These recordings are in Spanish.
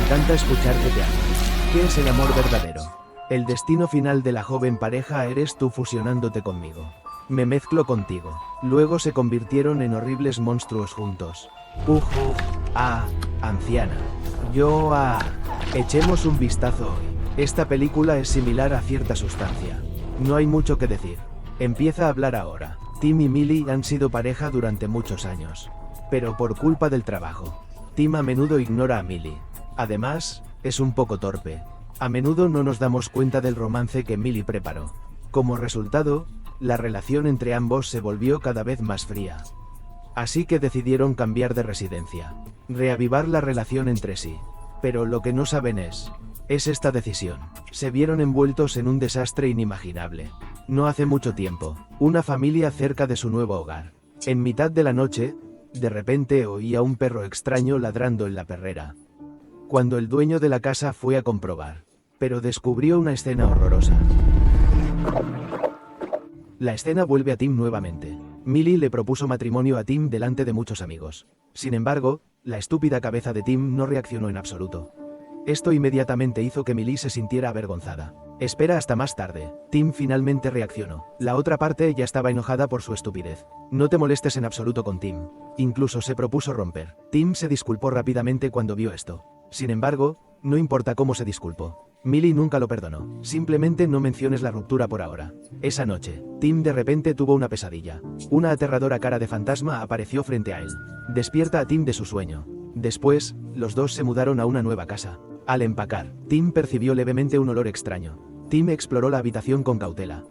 encanta escuchar que te aman. ¿Qué es el amor verdadero? El destino final de la joven pareja eres tú fusionándote conmigo. Me mezclo contigo. Luego se convirtieron en horribles monstruos juntos. Anciana. Echemos un vistazo hoy. Esta película es similar a cierta sustancia. No hay mucho que decir. Empieza a hablar ahora. Tim y Millie han sido pareja durante muchos años. Pero por culpa del trabajo. Tim a menudo ignora a Millie. Además, es un poco torpe. A menudo no nos damos cuenta del romance que Millie preparó. Como resultado, la relación entre ambos se volvió cada vez más fría. Así que decidieron cambiar de residencia. Reavivar la relación entre sí. Pero lo que no saben es esta decisión. Se vieron envueltos en un desastre inimaginable. No hace mucho tiempo, una familia cerca de su nuevo hogar. En mitad de la noche, de repente oía un perro extraño ladrando en la perrera. Cuando el dueño de la casa fue a comprobar, pero descubrió una escena horrorosa. La escena vuelve a Tim nuevamente. Millie le propuso matrimonio a Tim delante de muchos amigos. Sin embargo, la estúpida cabeza de Tim no reaccionó en absoluto. Esto inmediatamente hizo que Millie se sintiera avergonzada. Espera hasta más tarde. Tim finalmente reaccionó. La otra parte ya estaba enojada por su estupidez. No te molestes en absoluto con Tim. Incluso se propuso romper. Tim se disculpó rápidamente cuando vio esto. Sin embargo, no importa cómo se disculpó. Millie nunca lo perdonó. Simplemente no menciones la ruptura por ahora. Esa noche, Tim de repente tuvo una pesadilla. Una aterradora cara de fantasma apareció frente a él. Despierta a Tim de su sueño. Después, los dos se mudaron a una nueva casa. Al empacar, Tim percibió levemente un olor extraño. Tim exploró la habitación con cautela.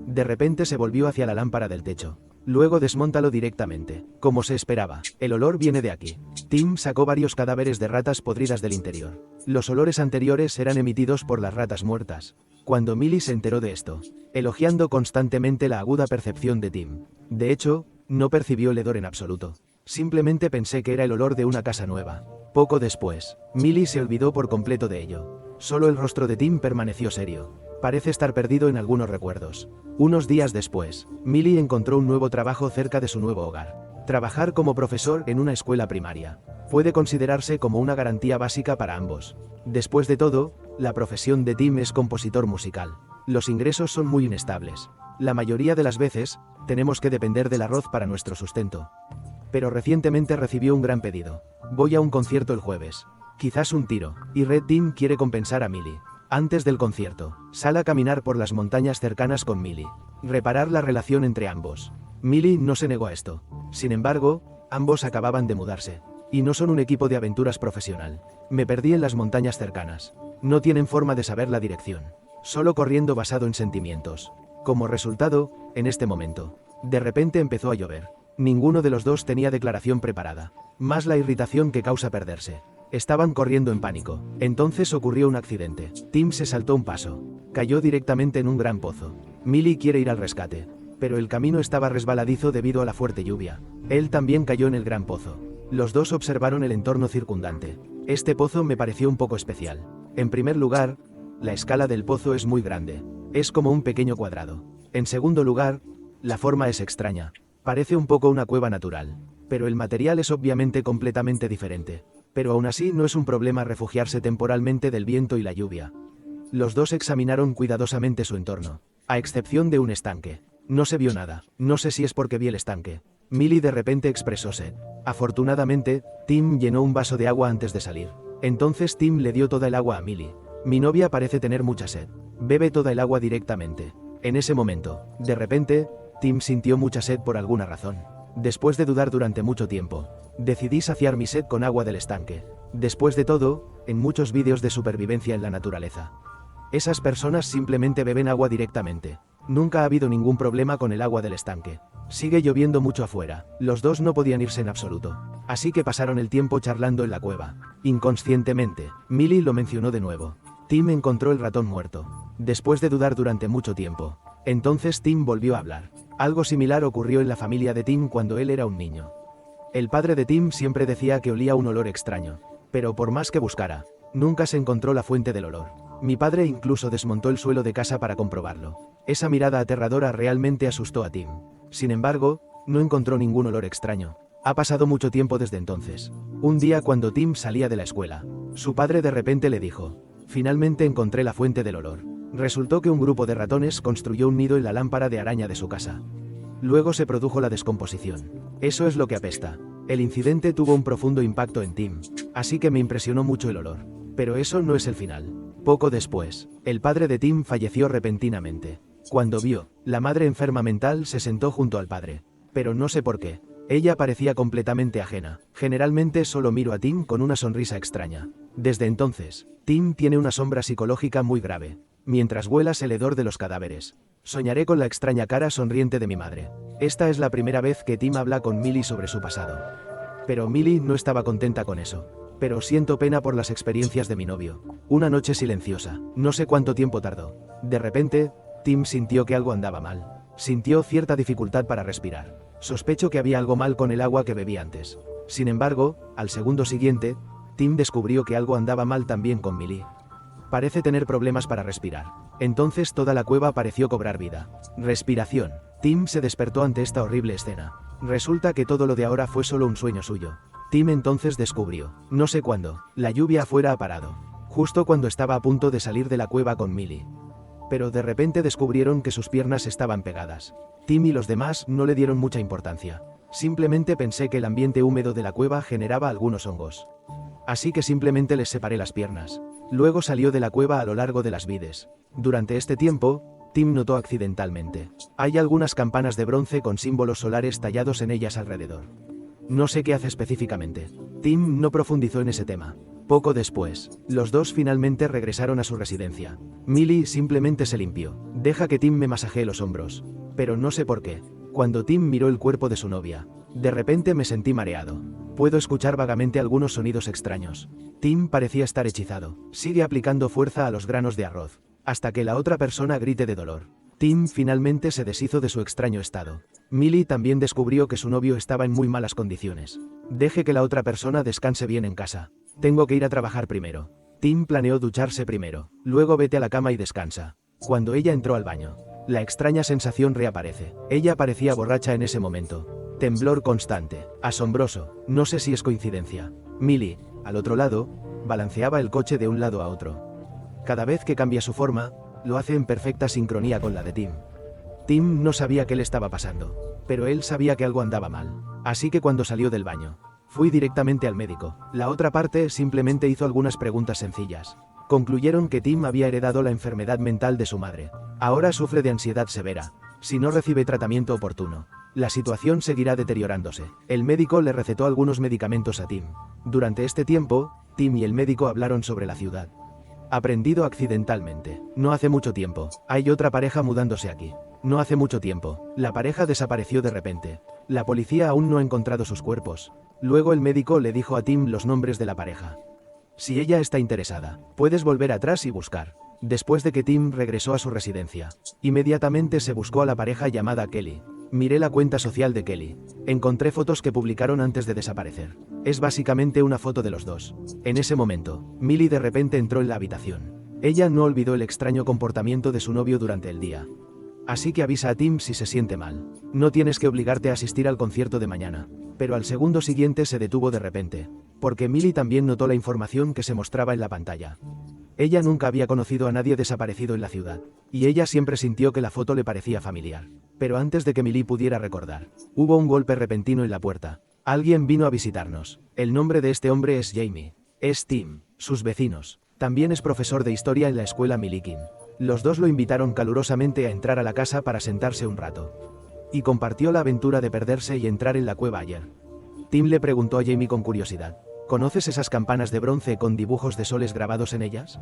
De repente se volvió hacia la lámpara del techo. Luego desmóntalo directamente. Como se esperaba, el olor viene de aquí. Tim sacó varios cadáveres de ratas podridas del interior. Los olores anteriores eran emitidos por las ratas muertas. Cuando Millie se enteró de esto, elogiando constantemente la aguda percepción de Tim. De hecho, no percibió el hedor en absoluto. Simplemente pensé que era el olor de una casa nueva. Poco después, Millie se olvidó por completo de ello. Solo el rostro de Tim permaneció serio. Parece estar perdido en algunos recuerdos. Unos días después, Millie encontró un nuevo trabajo cerca de su nuevo hogar. Trabajar como profesor en una escuela primaria puede considerarse como una garantía básica para ambos. Después de todo, la profesión de Tim es compositor musical. Los ingresos son muy inestables. La mayoría de las veces, tenemos que depender del arroz para nuestro sustento. Pero recientemente recibió un gran pedido. Voy a un concierto el jueves. Quizás un tiro. Y Red Tim quiere compensar a Millie. Antes del concierto, sal a caminar por las montañas cercanas con Millie. Reparar la relación entre ambos. Millie no se negó a esto. Sin embargo, ambos acababan de mudarse. Y no son un equipo de aventuras profesional. Me perdí en las montañas cercanas. No tienen forma de saber la dirección. Solo corriendo basado en sentimientos. Como resultado, en este momento, de repente empezó a llover. Ninguno de los dos tenía declaración preparada. Más la irritación que causa perderse. Estaban corriendo en pánico. Entonces ocurrió un accidente. Tim se saltó un paso. Cayó directamente en un gran pozo. Millie quiere ir al rescate. Pero el camino estaba resbaladizo debido a la fuerte lluvia. Él también cayó en el gran pozo. Los dos observaron el entorno circundante. Este pozo me pareció un poco especial. En primer lugar, la escala del pozo es muy grande. Es como un pequeño cuadrado. En segundo lugar, la forma es extraña. Parece un poco una cueva natural. Pero el material es obviamente completamente diferente. Pero aún así no es un problema refugiarse temporalmente del viento y la lluvia. Los dos examinaron cuidadosamente su entorno. A excepción de un estanque. No se vio nada. No sé si es porque vi el estanque. Millie de repente expresó sed. Afortunadamente, Tim llenó un vaso de agua antes de salir. Entonces Tim le dio toda el agua a Millie. Mi novia parece tener mucha sed. Bebe toda el agua directamente. En ese momento, de repente, Tim sintió mucha sed por alguna razón. Después de dudar durante mucho tiempo, decidí saciar mi sed con agua del estanque. Después de todo, en muchos vídeos de supervivencia en la naturaleza, esas personas simplemente beben agua directamente. Nunca ha habido ningún problema con el agua del estanque. Sigue lloviendo mucho afuera. Los dos no podían irse en absoluto. Así que pasaron el tiempo charlando en la cueva. Inconscientemente, Millie lo mencionó de nuevo. Tim encontró el ratón muerto. Después de dudar durante mucho tiempo, entonces Tim volvió a hablar. Algo similar ocurrió en la familia de Tim cuando él era un niño. El padre de Tim siempre decía que olía un olor extraño. Pero por más que buscara, nunca se encontró la fuente del olor. Mi padre incluso desmontó el suelo de casa para comprobarlo. Esa mirada aterradora realmente asustó a Tim. Sin embargo, no encontró ningún olor extraño. Ha pasado mucho tiempo desde entonces. Un día cuando Tim salía de la escuela, su padre de repente le dijo: finalmente encontré la fuente del olor. Resultó que un grupo de ratones construyó un nido en la lámpara de araña de su casa. Luego se produjo la descomposición. Eso es lo que apesta. El incidente tuvo un profundo impacto en Tim, así que me impresionó mucho el olor. Pero eso no es el final. Poco después, el padre de Tim falleció repentinamente. Cuando vio la madre enferma mental, se sentó junto al padre. Pero no sé por qué. Ella parecía completamente ajena. Generalmente solo miro a Tim con una sonrisa extraña. Desde entonces, Tim tiene una sombra psicológica muy grave. Mientras huelas el hedor de los cadáveres, soñaré con la extraña cara sonriente de mi madre. Esta es la primera vez que Tim habla con Millie sobre su pasado. Pero Millie no estaba contenta con eso. Pero siento pena por las experiencias de mi novio. Una noche silenciosa. No sé cuánto tiempo tardó. De repente, Tim sintió que algo andaba mal. Sintió cierta dificultad para respirar. Sospecho que había algo mal con el agua que bebí antes. Sin embargo, al segundo siguiente, Tim descubrió que algo andaba mal también con Millie. Parece tener problemas para respirar. Entonces toda la cueva pareció cobrar vida. Respiración. Tim se despertó ante esta horrible escena. Resulta que todo lo de ahora fue solo un sueño suyo. Tim entonces descubrió, no sé cuándo, la lluvia afuera ha parado. Justo cuando estaba a punto de salir de la cueva con Millie. Pero de repente descubrieron que sus piernas estaban pegadas. Tim y los demás no le dieron mucha importancia. Simplemente pensé que el ambiente húmedo de la cueva generaba algunos hongos. Así que simplemente les separé las piernas. Luego salió de la cueva a lo largo de las vides. Durante este tiempo, Tim notó accidentalmente. Hay algunas campanas de bronce con símbolos solares tallados en ellas alrededor. No sé qué hace específicamente. Tim no profundizó en ese tema. Poco después, los dos finalmente regresaron a su residencia. Millie simplemente se limpió. Deja que Tim me masajee los hombros. Pero no sé por qué. Cuando Tim miró el cuerpo de su novia, de repente me sentí mareado. Puedo escuchar vagamente algunos sonidos extraños. Tim parecía estar hechizado. Sigue aplicando fuerza a los granos de arroz, hasta que la otra persona grite de dolor. Tim finalmente se deshizo de su extraño estado. Millie también descubrió que su novio estaba en muy malas condiciones. Deje que la otra persona descanse bien en casa. Tengo que ir a trabajar primero. Tim planeó ducharse primero. Luego vete a la cama y descansa. Cuando ella entró al baño, la extraña sensación reaparece. Ella parecía borracha en ese momento. Temblor constante. Asombroso. No sé si es coincidencia. Millie, al otro lado, balanceaba el coche de un lado a otro. Cada vez que cambia su forma, lo hace en perfecta sincronía con la de Tim. Tim no sabía qué le estaba pasando, pero él sabía que algo andaba mal. Así que cuando salió del baño, fui directamente al médico. La otra parte simplemente hizo algunas preguntas sencillas. Concluyeron que Tim había heredado la enfermedad mental de su madre. Ahora sufre de ansiedad severa. Si no recibe tratamiento oportuno, la situación seguirá deteriorándose. El médico le recetó algunos medicamentos a Tim. Durante este tiempo, Tim y el médico hablaron sobre la ciudad. Aprendido accidentalmente. No hace mucho tiempo. Hay otra pareja mudándose aquí. No hace mucho tiempo. La pareja desapareció de repente. La policía aún no ha encontrado sus cuerpos. Luego el médico le dijo a Tim los nombres de la pareja. Si ella está interesada, puedes volver atrás y buscar. Después de que Tim regresó a su residencia, inmediatamente se buscó a la pareja llamada Kelly. Miré la cuenta social de Kelly. Encontré fotos que publicaron antes de desaparecer. Es básicamente una foto de los dos. En ese momento, Millie de repente entró en la habitación. Ella no olvidó el extraño comportamiento de su novio durante el día. Así que avisa a Tim si se siente mal. No tienes que obligarte a asistir al concierto de mañana. Pero al segundo siguiente se detuvo de repente, porque Millie también notó la información que se mostraba en la pantalla. Ella nunca había conocido a nadie desaparecido en la ciudad, y ella siempre sintió que la foto le parecía familiar. Pero antes de que Millie pudiera recordar, hubo un golpe repentino en la puerta. Alguien vino a visitarnos. El nombre de este hombre es Jamie. Es Tim, sus vecinos. También es profesor de historia en la escuela Millikin. Los dos lo invitaron calurosamente a entrar a la casa para sentarse un rato. Y compartió la aventura de perderse y entrar en la cueva ayer. Tim le preguntó a Jamie con curiosidad: ¿conoces esas campanas de bronce con dibujos de soles grabados en ellas?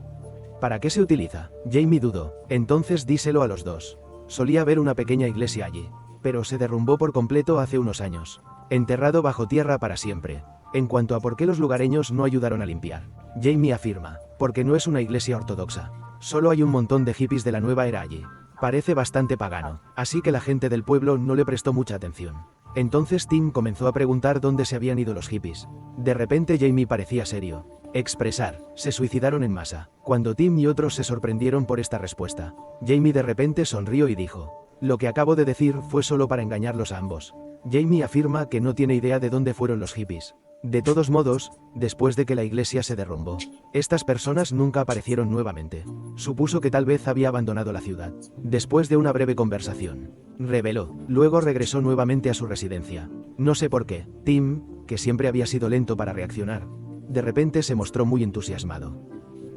¿Para qué se utiliza? Jamie dudó. Entonces díselo a los dos. Solía haber una pequeña iglesia allí, pero se derrumbó por completo hace unos años. Enterrado bajo tierra para siempre. En cuanto a por qué los lugareños no ayudaron a limpiar, Jamie afirma: porque no es una iglesia ortodoxa. Solo hay un montón de hippies de la nueva era allí. Parece bastante pagano, así que la gente del pueblo no le prestó mucha atención. Entonces Tim comenzó a preguntar dónde se habían ido los hippies. De repente Jamie parecía serio. Expresar: se suicidaron en masa. Cuando Tim y otros se sorprendieron por esta respuesta, Jamie de repente sonrió y dijo: lo que acabo de decir fue solo para engañarlos a ambos. Jamie afirma que no tiene idea de dónde fueron los hippies. De todos modos, después de que la iglesia se derrumbó, estas personas nunca aparecieron nuevamente. Supuso que tal vez había abandonado la ciudad. Después de una breve conversación, reveló. Luego regresó nuevamente a su residencia. No sé por qué. Tim, que siempre había sido lento para reaccionar, de repente se mostró muy entusiasmado.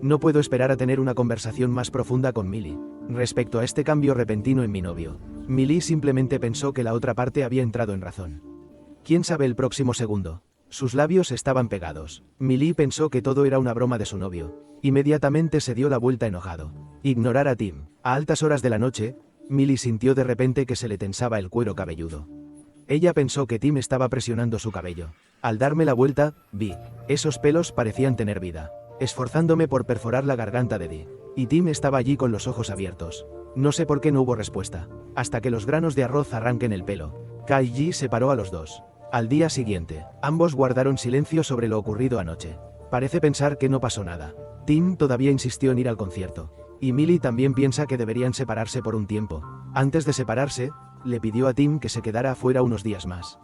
No puedo esperar a tener una conversación más profunda con Millie. Respecto a este cambio repentino en mi novio, Millie simplemente pensó que la otra parte había entrado en razón. ¿Quién sabe el próximo segundo? Sus labios estaban pegados. Millie pensó que todo era una broma de su novio. Inmediatamente se dio la vuelta enojado. Ignorar a Tim. A altas horas de la noche, Millie sintió de repente que se le tensaba el cuero cabelludo. Ella pensó que Tim estaba presionando su cabello. Al darme la vuelta, vi. Esos pelos parecían tener vida. Esforzándome por perforar la garganta de Dee. Y Tim estaba allí con los ojos abiertos. No sé por qué no hubo respuesta. Hasta que los granos de arroz arranquen el pelo. Kai-ji separó a los dos. Al día siguiente, ambos guardaron silencio sobre lo ocurrido anoche. Parece pensar que no pasó nada. Tim todavía insistió en ir al concierto. Y Millie también piensa que deberían separarse por un tiempo. Antes de separarse, le pidió a Tim que se quedara afuera unos días más.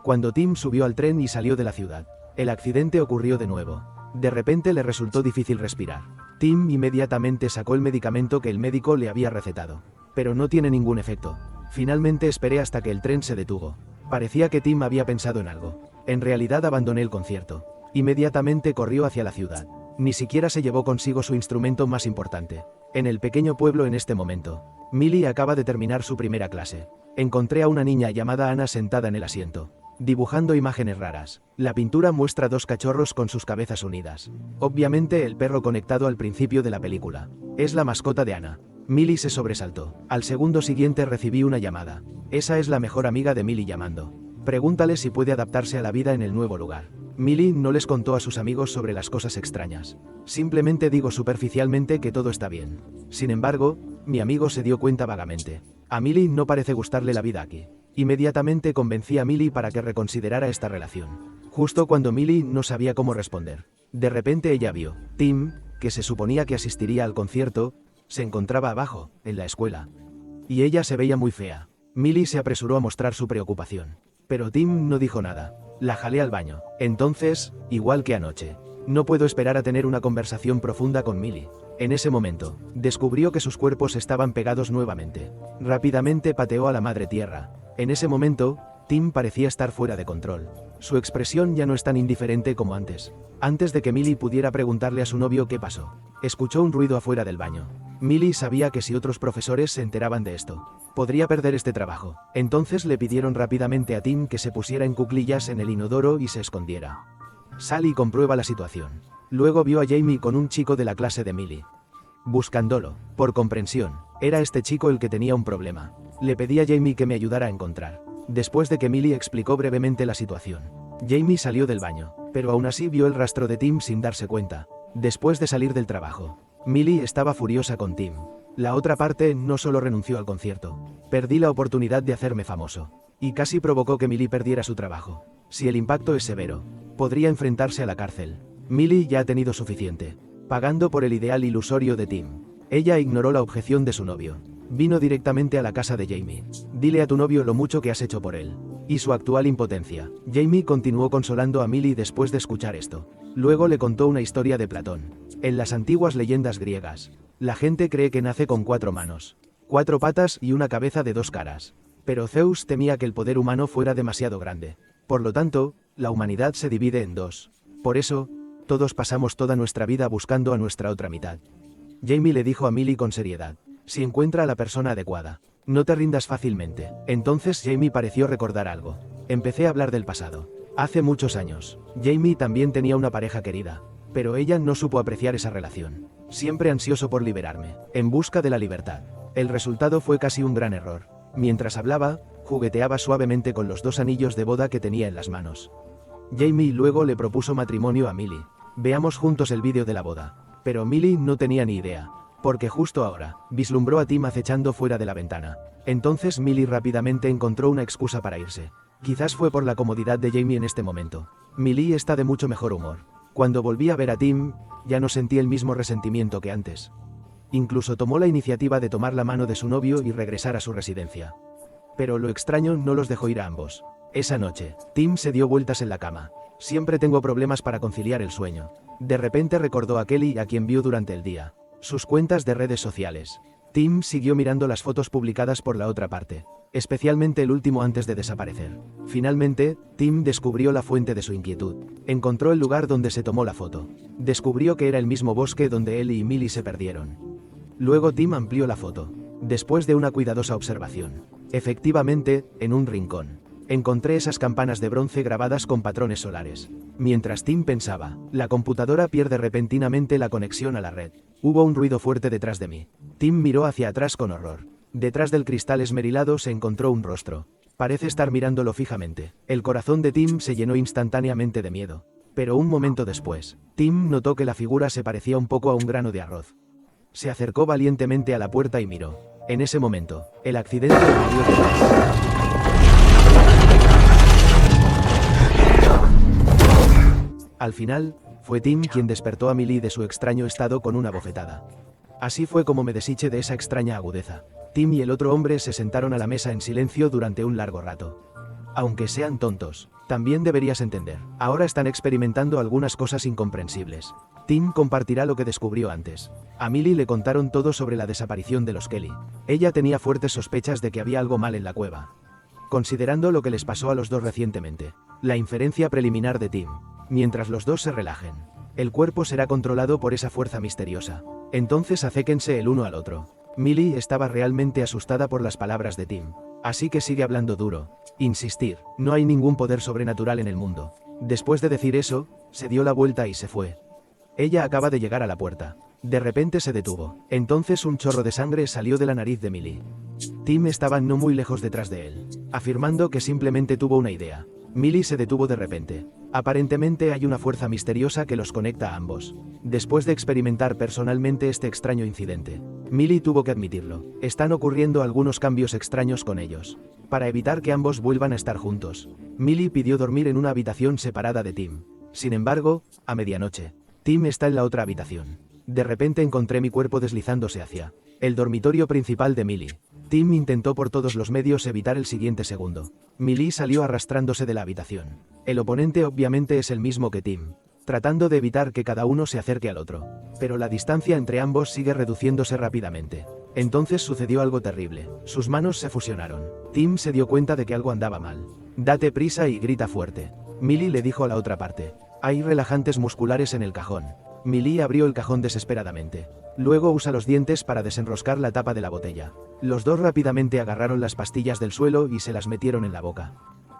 Cuando Tim subió al tren y salió de la ciudad, el accidente ocurrió de nuevo. De repente le resultó difícil respirar. Tim inmediatamente sacó el medicamento que el médico le había recetado. Pero no tiene ningún efecto. Finalmente esperé hasta que el tren se detuvo. Parecía que Tim había pensado en algo. En realidad abandoné el concierto. Inmediatamente corrió hacia la ciudad. Ni siquiera se llevó consigo su instrumento más importante. En el pequeño pueblo en este momento, Millie acaba de terminar su primera clase. Encontré a una niña llamada Anna sentada en el asiento, dibujando imágenes raras. La pintura muestra dos cachorros con sus cabezas unidas. Obviamente el perro conectado al principio de la película. Es la mascota de Anna. Millie se sobresaltó. Al segundo siguiente recibí una llamada. Esa es la mejor amiga de Millie llamando. Pregúntale si puede adaptarse a la vida en el nuevo lugar. Millie no les contó a sus amigos sobre las cosas extrañas. Simplemente digo superficialmente que todo está bien. Sin embargo, mi amigo se dio cuenta vagamente. A Millie no parece gustarle la vida aquí. Inmediatamente convencí a Millie para que reconsiderara esta relación. Justo cuando Millie no sabía cómo responder. De repente ella vio. Tim, que se suponía que asistiría al concierto, se encontraba abajo, en la escuela. Y ella se veía muy fea. Millie se apresuró a mostrar su preocupación. Pero Tim no dijo nada. La jalé al baño. Entonces, igual que anoche, no puedo esperar a tener una conversación profunda con Millie. En ese momento, descubrió que sus cuerpos estaban pegados nuevamente. Rápidamente pateó a la madre tierra. En ese momento, Tim parecía estar fuera de control. Su expresión ya no es tan indiferente como antes. Antes de que Millie pudiera preguntarle a su novio qué pasó, escuchó un ruido afuera del baño. Millie sabía que si otros profesores se enteraban de esto, podría perder este trabajo. Entonces le pidieron rápidamente a Tim que se pusiera en cuclillas en el inodoro y se escondiera. Sal y comprueba la situación. Luego vio a Jamie con un chico de la clase de Millie. Buscándolo, por comprensión, era este chico el que tenía un problema. Le pedí a Jamie que me ayudara a encontrar. Después de que Millie explicó brevemente la situación, Jamie salió del baño, pero aún así vio el rastro de Tim sin darse cuenta. Después de salir del trabajo, Millie estaba furiosa con Tim. La otra parte no solo renunció al concierto. Perdí la oportunidad de hacerme famoso. Y casi provocó que Millie perdiera su trabajo. Si el impacto es severo, podría enfrentarse a la cárcel. Millie ya ha tenido suficiente, pagando por el ideal ilusorio de Tim. Ella ignoró la objeción de su novio. Vino directamente a la casa de Jamie. Dile a tu novio lo mucho que has hecho por él. Y su actual impotencia. Jamie continuó consolando a Millie después de escuchar esto. Luego le contó una historia de Platón. En las antiguas leyendas griegas, la gente cree que nace con 4 manos, 4 patas y una cabeza de 2 caras. Pero Zeus temía que el poder humano fuera demasiado grande. Por lo tanto, la humanidad se divide en 2. Por eso, todos pasamos toda nuestra vida buscando a nuestra otra mitad. Jamie le dijo a Millie con seriedad. Si encuentra a la persona adecuada, no te rindas fácilmente. Entonces Jamie pareció recordar algo. Empecé a hablar del pasado. Hace muchos años, Jamie también tenía una pareja querida. Pero ella no supo apreciar esa relación. Siempre ansioso por liberarme, en busca de la libertad. El resultado fue casi un gran error. Mientras hablaba, jugueteaba suavemente con los 2 anillos de boda que tenía en las manos. Jamie luego le propuso matrimonio a Millie. Veamos juntos el vídeo de la boda. Pero Millie no tenía ni idea. Porque justo ahora, vislumbró a Tim acechando fuera de la ventana. Entonces Millie rápidamente encontró una excusa para irse. Quizás fue por la comodidad de Jamie en este momento. Millie está de mucho mejor humor. Cuando volví a ver a Tim, ya no sentí el mismo resentimiento que antes. Incluso tomó la iniciativa de tomar la mano de su novio y regresar a su residencia. Pero lo extraño no los dejó ir a ambos. Esa noche, Tim se dio vueltas en la cama. Siempre tengo problemas para conciliar el sueño. De repente recordó a Kelly, a quien vio durante el día. Sus cuentas de redes sociales. Tim siguió mirando las fotos publicadas por la otra parte, especialmente el último antes de desaparecer. Finalmente, Tim descubrió la fuente de su inquietud. Encontró el lugar donde se tomó la foto. Descubrió que era el mismo bosque donde él y Millie se perdieron. Luego Tim amplió la foto. Después de una cuidadosa observación. Efectivamente, en un rincón. Encontré esas campanas de bronce grabadas con patrones solares. Mientras Tim pensaba, la computadora pierde repentinamente la conexión a la red. Hubo un ruido fuerte detrás de mí. Tim miró hacia atrás con horror. Detrás del cristal esmerilado se encontró un rostro. Parece estar mirándolo fijamente. El corazón de Tim se llenó instantáneamente de miedo. Pero un momento después, Tim notó que la figura se parecía un poco a un grano de arroz. Se acercó valientemente a la puerta y miró. En ese momento, el accidente ocurrió. Al final, fue Tim quien despertó a Millie de su extraño estado con una bofetada. Así fue como me deshice de esa extraña agudeza. Tim y el otro hombre se sentaron a la mesa en silencio durante un largo rato. Aunque sean tontos, también deberías entender. Ahora están experimentando algunas cosas incomprensibles. Tim compartirá lo que descubrió antes. A Millie le contaron todo sobre la desaparición de los Kelly. Ella tenía fuertes sospechas de que había algo mal en la cueva. Considerando lo que les pasó a los dos recientemente. La inferencia preliminar de Tim. Mientras los dos se relajen, el cuerpo será controlado por esa fuerza misteriosa. Entonces acéquense el uno al otro. Millie estaba realmente asustada por las palabras de Tim. Así que sigue hablando duro. Insistir, no hay ningún poder sobrenatural en el mundo. Después de decir eso, se dio la vuelta y se fue. Ella acaba de llegar a la puerta. De repente se detuvo. Entonces un chorro de sangre salió de la nariz de Millie. Tim estaba no muy lejos detrás de él, afirmando que simplemente tuvo una idea. Millie se detuvo de repente. Aparentemente hay una fuerza misteriosa que los conecta a ambos. Después de experimentar personalmente este extraño incidente, Millie tuvo que admitirlo. Están ocurriendo algunos cambios extraños con ellos. Para evitar que ambos vuelvan a estar juntos, Millie pidió dormir en una habitación separada de Tim. Sin embargo, a medianoche, Tim está en la otra habitación. De repente encontré mi cuerpo deslizándose hacia el dormitorio principal de Millie. Tim intentó por todos los medios evitar el siguiente segundo. Millie salió arrastrándose de la habitación. El oponente obviamente es el mismo que Tim, tratando de evitar que cada uno se acerque al otro. Pero la distancia entre ambos sigue reduciéndose rápidamente. Entonces sucedió algo terrible. Sus manos se fusionaron. Tim se dio cuenta de que algo andaba mal. Date prisa y grita fuerte. Millie le dijo a la otra parte. Hay relajantes musculares en el cajón. Millie abrió el cajón desesperadamente. Luego usa los dientes para desenroscar la tapa de la botella. Los dos rápidamente agarraron las pastillas del suelo y se las metieron en la boca.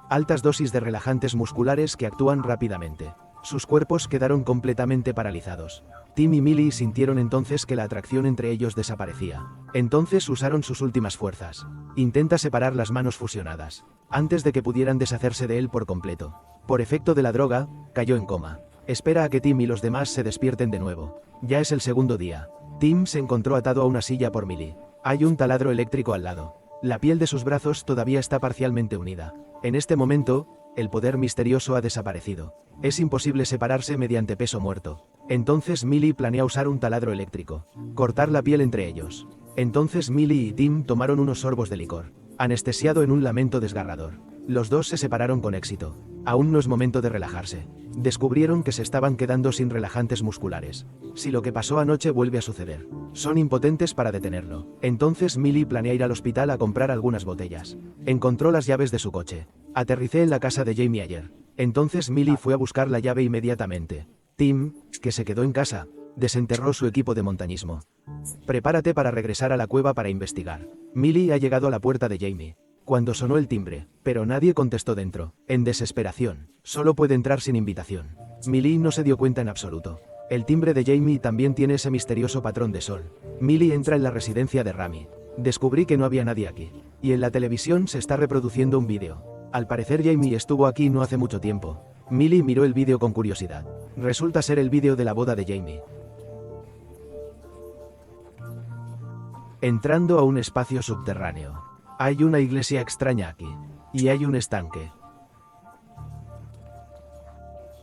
Altas dosis de relajantes musculares que actúan rápidamente. Sus cuerpos quedaron completamente paralizados. Tim y Millie sintieron entonces que la atracción entre ellos desaparecía. Entonces usaron sus últimas fuerzas. Intenta separar las manos fusionadas, antes de que pudieran deshacerse de él por completo. Por efecto de la droga, cayó en coma. Espera a que Tim y los demás se despierten de nuevo. Ya es el segundo día. Tim se encontró atado a una silla por Millie. Hay un taladro eléctrico al lado. La piel de sus brazos todavía está parcialmente unida. En este momento, el poder misterioso ha desaparecido. Es imposible separarse mediante peso muerto. Entonces Millie planea usar un taladro eléctrico. Cortar la piel entre ellos. Entonces Millie y Tim tomaron unos sorbos de licor, anestesiado en un lamento desgarrador. Los dos se separaron con éxito. Aún no es momento de relajarse. Descubrieron que se estaban quedando sin relajantes musculares. Si lo que pasó anoche vuelve a suceder, son impotentes para detenerlo. Entonces Millie planea ir al hospital a comprar algunas botellas. Encontró las llaves de su coche. Aterricé en la casa de Jamie ayer. Entonces Millie fue a buscar la llave inmediatamente. Tim, que se quedó en casa, desenterró su equipo de montañismo. Prepárate para regresar a la cueva para investigar. Millie ha llegado a la puerta de Jamie. Cuando sonó el timbre, pero nadie contestó dentro. En desesperación, solo puede entrar sin invitación. Millie no se dio cuenta en absoluto. El timbre de Jamie también tiene ese misterioso patrón de sol. Millie entra en la residencia de Rami. Descubrí que no había nadie aquí. Y en la televisión se está reproduciendo un vídeo. Al parecer Jamie estuvo aquí no hace mucho tiempo. Millie miró el vídeo con curiosidad. Resulta ser el vídeo de la boda de Jamie. Entrando a un espacio subterráneo. Hay una iglesia extraña aquí. Y hay un estanque.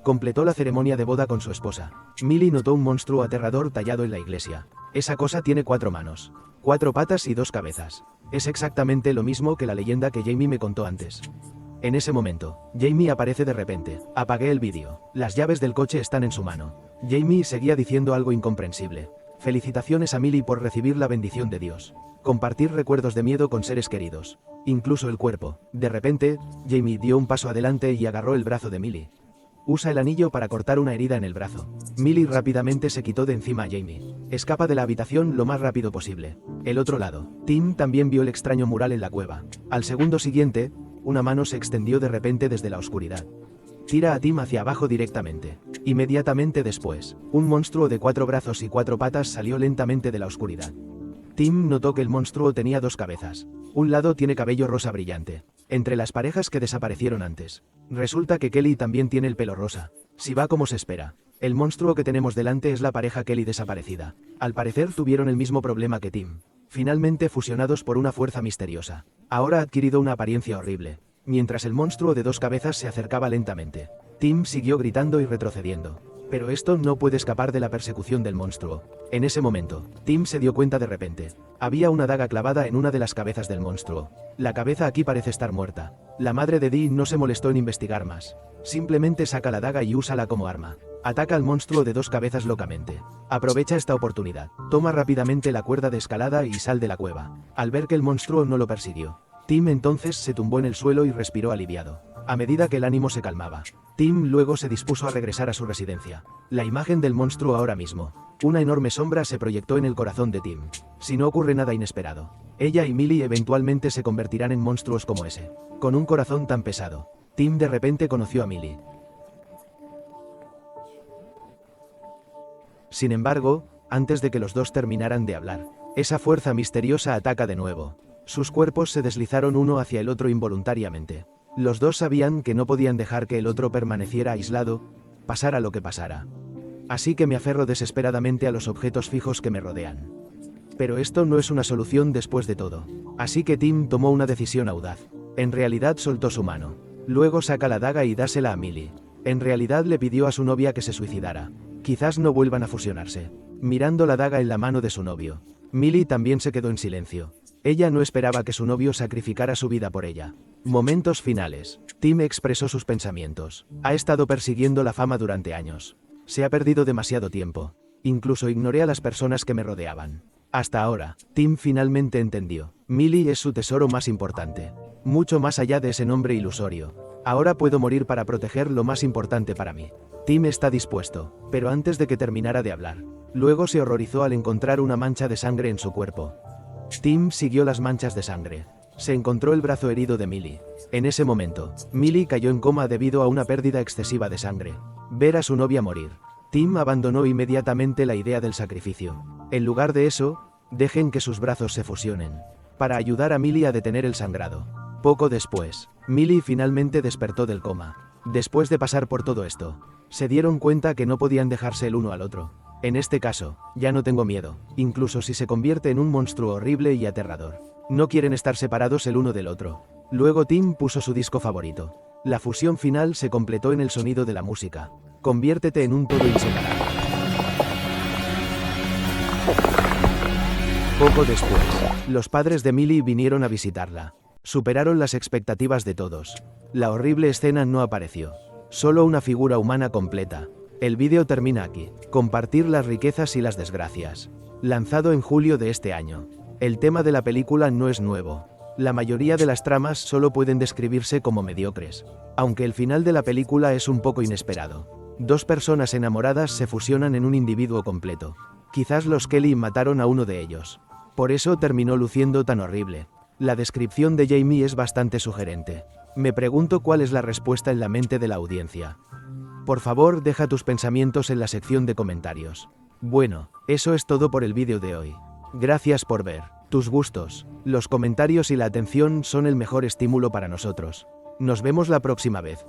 Completó la ceremonia de boda con su esposa. Millie notó un monstruo aterrador tallado en la iglesia. Esa cosa tiene 4 manos, 4 patas y 2 cabezas. Es exactamente lo mismo que la leyenda que Jamie me contó antes. En ese momento, Jamie aparece de repente. Apagué el vídeo. Las llaves del coche están en su mano. Jamie seguía diciendo algo incomprensible. Felicitaciones a Millie por recibir la bendición de Dios. Compartir recuerdos de miedo con seres queridos. Incluso el cuerpo. De repente, Jamie dio un paso adelante y agarró el brazo de Millie. Usa el anillo para cortar una herida en el brazo. Millie rápidamente se quitó de encima a Jamie. Escapa de la habitación lo más rápido posible. El otro lado. Tim también vio el extraño mural en la cueva. Al segundo siguiente, una mano se extendió de repente desde la oscuridad. Tira a Tim hacia abajo directamente. Inmediatamente después, un monstruo de 4 brazos y 4 patas salió lentamente de la oscuridad. Tim notó que el monstruo tenía 2 cabezas. Un lado tiene cabello rosa brillante. Entre las parejas que desaparecieron antes. Resulta que Kelly también tiene el pelo rosa. Si va como se espera. El monstruo que tenemos delante es la pareja Kelly desaparecida. Al parecer tuvieron el mismo problema que Tim. Finalmente fusionados por una fuerza misteriosa. Ahora ha adquirido una apariencia horrible. Mientras el monstruo de 2 cabezas se acercaba lentamente. Tim siguió gritando y retrocediendo. Pero esto no puede escapar de la persecución del monstruo. En ese momento, Tim se dio cuenta de repente. Había una daga clavada en una de las cabezas del monstruo. La cabeza aquí parece estar muerta. La madre de Dee no se molestó en investigar más. Simplemente saca la daga y úsala como arma. Ataca al monstruo de 2 cabezas locamente. Aprovecha esta oportunidad. Toma rápidamente la cuerda de escalada y sal de la cueva. Al ver que el monstruo no lo persiguió, Tim entonces se tumbó en el suelo y respiró aliviado. A medida que el ánimo se calmaba, Tim luego se dispuso a regresar a su residencia. La imagen del monstruo ahora mismo. Una enorme sombra se proyectó en el corazón de Tim. Si no ocurre nada inesperado, ella y Millie eventualmente se convertirán en monstruos como ese. Con un corazón tan pesado, Tim de repente conoció a Millie. Sin embargo, antes de que los dos terminaran de hablar, esa fuerza misteriosa ataca de nuevo. Sus cuerpos se deslizaron uno hacia el otro involuntariamente. Los dos sabían que no podían dejar que el otro permaneciera aislado, pasara lo que pasara. Así que me aferro desesperadamente a los objetos fijos que me rodean. Pero esto no es una solución después de todo. Así que Tim tomó una decisión audaz. En realidad soltó su mano. Luego saca la daga y dásela a Millie. En realidad le pidió a su novia que se suicidara. Quizás no vuelvan a fusionarse. Mirando la daga en la mano de su novio, Millie también se quedó en silencio. Ella no esperaba que su novio sacrificara su vida por ella. Momentos finales. Tim expresó sus pensamientos. Ha estado persiguiendo la fama durante años. Se ha perdido demasiado tiempo. Incluso ignoré a las personas que me rodeaban. Hasta ahora, Tim finalmente entendió. Millie es su tesoro más importante. Mucho más allá de ese nombre ilusorio. Ahora puedo morir para proteger lo más importante para mí. Tim está dispuesto, pero antes de que terminara de hablar, luego se horrorizó al encontrar una mancha de sangre en su cuerpo. Tim siguió las manchas de sangre. Se encontró el brazo herido de Millie. En ese momento, Millie cayó en coma debido a una pérdida excesiva de sangre. Ver a su novia morir. Tim abandonó inmediatamente la idea del sacrificio. En lugar de eso, dejen que sus brazos se fusionen. Para ayudar a Millie a detener el sangrado. Poco después, Millie finalmente despertó del coma. Después de pasar por todo esto, se dieron cuenta que no podían dejarse el uno al otro. En este caso, ya no tengo miedo, incluso si se convierte en un monstruo horrible y aterrador. No quieren estar separados el uno del otro. Luego Tim puso su disco favorito. La fusión final se completó en el sonido de la música. Conviértete en un todo inseparable. Poco después, los padres de Millie vinieron a visitarla. Superaron las expectativas de todos. La horrible escena no apareció. Solo una figura humana completa. El vídeo termina aquí. Compartir las riquezas y las desgracias. Lanzado en julio de este año. El tema de la película no es nuevo. La mayoría de las tramas solo pueden describirse como mediocres. Aunque el final de la película es un poco inesperado. 2 personas enamoradas se fusionan en un individuo completo. Quizás los Kelly mataron a uno de ellos. Por eso terminó luciendo tan horrible. La descripción de Jamie es bastante sugerente. Me pregunto cuál es la respuesta en la mente de la audiencia. Por favor, deja tus pensamientos en la sección de comentarios. Bueno, eso es todo por el vídeo de hoy. Gracias por ver. Tus gustos, los comentarios y la atención son el mejor estímulo para nosotros. Nos vemos la próxima vez.